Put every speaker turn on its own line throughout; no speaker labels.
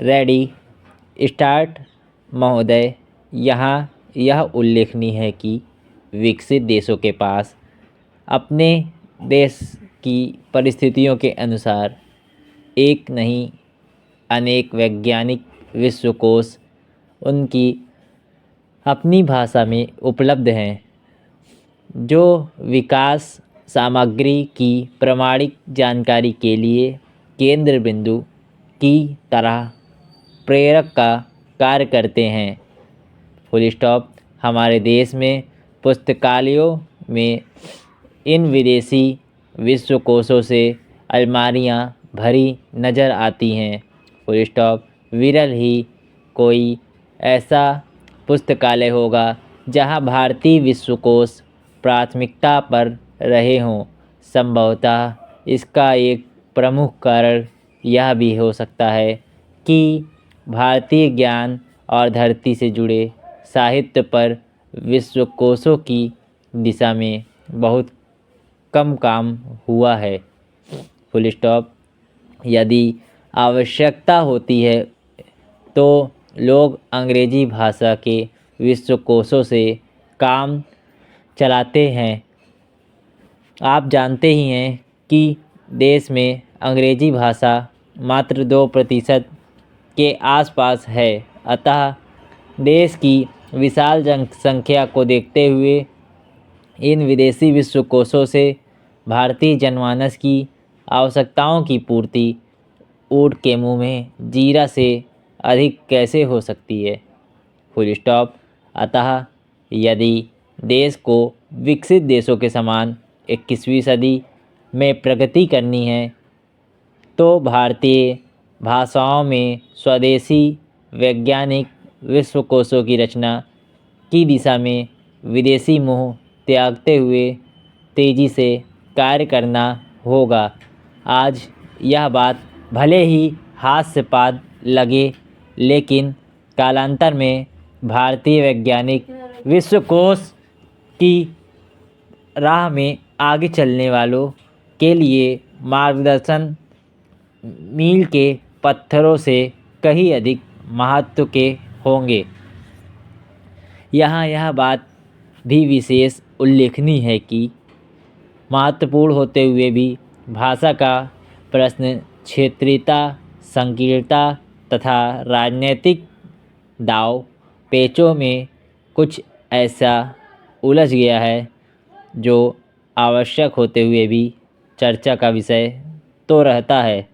Ready start महोदय। यहाँ यह उल्लेखनीय है कि विकसित देशों के पास अपने देश की परिस्थितियों के अनुसार एक नहीं अनेक वैज्ञानिक विश्वकोश उनकी अपनी भाषा में उपलब्ध हैं, जो विकास सामग्री की प्रामाणिक जानकारी के लिए केंद्र बिंदु की तरह प्रेरक का कार्य करते हैं। Full stop. हमारे देश में पुस्तकालयों में इन विदेशी विश्वकोशों से अलमारियां भरी नज़र आती हैं। Full stop. विरल ही कोई ऐसा पुस्तकालय होगा जहां भारतीय विश्वकोश प्राथमिकता पर रहे हों। संभवतः इसका एक प्रमुख कारण यह भी हो सकता है कि भारतीय ज्ञान और धरती से जुड़े साहित्य पर विश्वकोशों की दिशा में बहुत कम काम हुआ है। Full stop. यदि आवश्यकता होती है तो लोग अंग्रेजी भाषा के विश्वकोशों से काम चलाते हैं। आप जानते ही हैं कि देश में अंग्रेजी भाषा मात्र 2% के आसपास है। अतः देश की विशाल जनसंख्या को देखते हुए इन विदेशी विश्वकोशों से भारतीय जनमानस की आवश्यकताओं की पूर्ति ऊँट के मुंह में जीरा से अधिक कैसे हो सकती है। Full stop. अतः यदि देश को विकसित देशों के समान 21वीं सदी में प्रगति करनी है तो भारतीय भाषाओं में स्वदेशी वैज्ञानिक विश्वकोशों की रचना की दिशा में विदेशी मोह त्यागते हुए तेज़ी से कार्य करना होगा। आज यह बात भले ही हास्यास्पद लगे, लेकिन कालांतर में भारतीय वैज्ञानिक विश्वकोश की राह में आगे चलने वालों के लिए मार्गदर्शन मील के पत्थरों से कहीं अधिक महत्व के होंगे। यहाँ यह बात भी विशेष उल्लेखनीय है कि महत्वपूर्ण होते हुए भी भाषा का प्रश्न क्षेत्रीयता, संकीर्णता तथा राजनीतिक दाव पेचों में कुछ ऐसा उलझ गया है जो आवश्यक होते हुए भी चर्चा का विषय तो रहता है,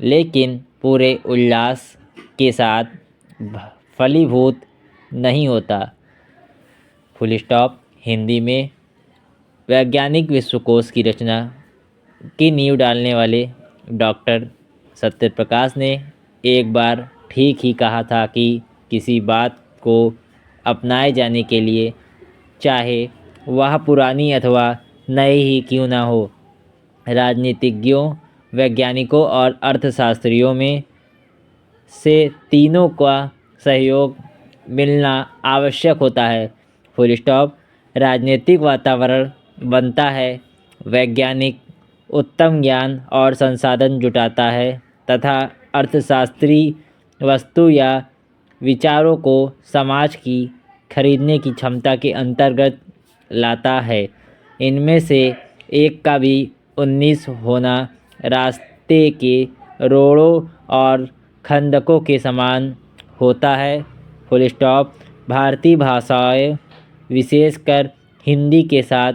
लेकिन पूरे उल्लास के साथ फलीभूत नहीं होता। Full stop. हिंदी में वैज्ञानिक विश्वकोश की रचना की नींव डालने वाले डॉक्टर सत्यप्रकाश ने एक बार ठीक ही कहा था कि किसी बात को अपनाए जाने के लिए, चाहे वह पुरानी अथवा नई ही क्यों ना हो, राजनीतिज्ञों, वैज्ञानिकों और अर्थशास्त्रियों में से तीनों का सहयोग मिलना आवश्यक होता है। Full stop. राजनीतिक वातावरण बनता है, वैज्ञानिक उत्तम ज्ञान और संसाधन जुटाता है तथा अर्थशास्त्री वस्तु या विचारों को समाज की खरीदने की क्षमता के अंतर्गत लाता है। इनमें से एक का भी 19 होना रास्ते के रोड़ों और खंदकों के समान होता है। Full stop. भारतीय भाषाएं, विशेषकर हिंदी के साथ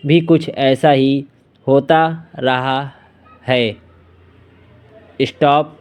भी कुछ ऐसा ही होता रहा है। स्टॉप।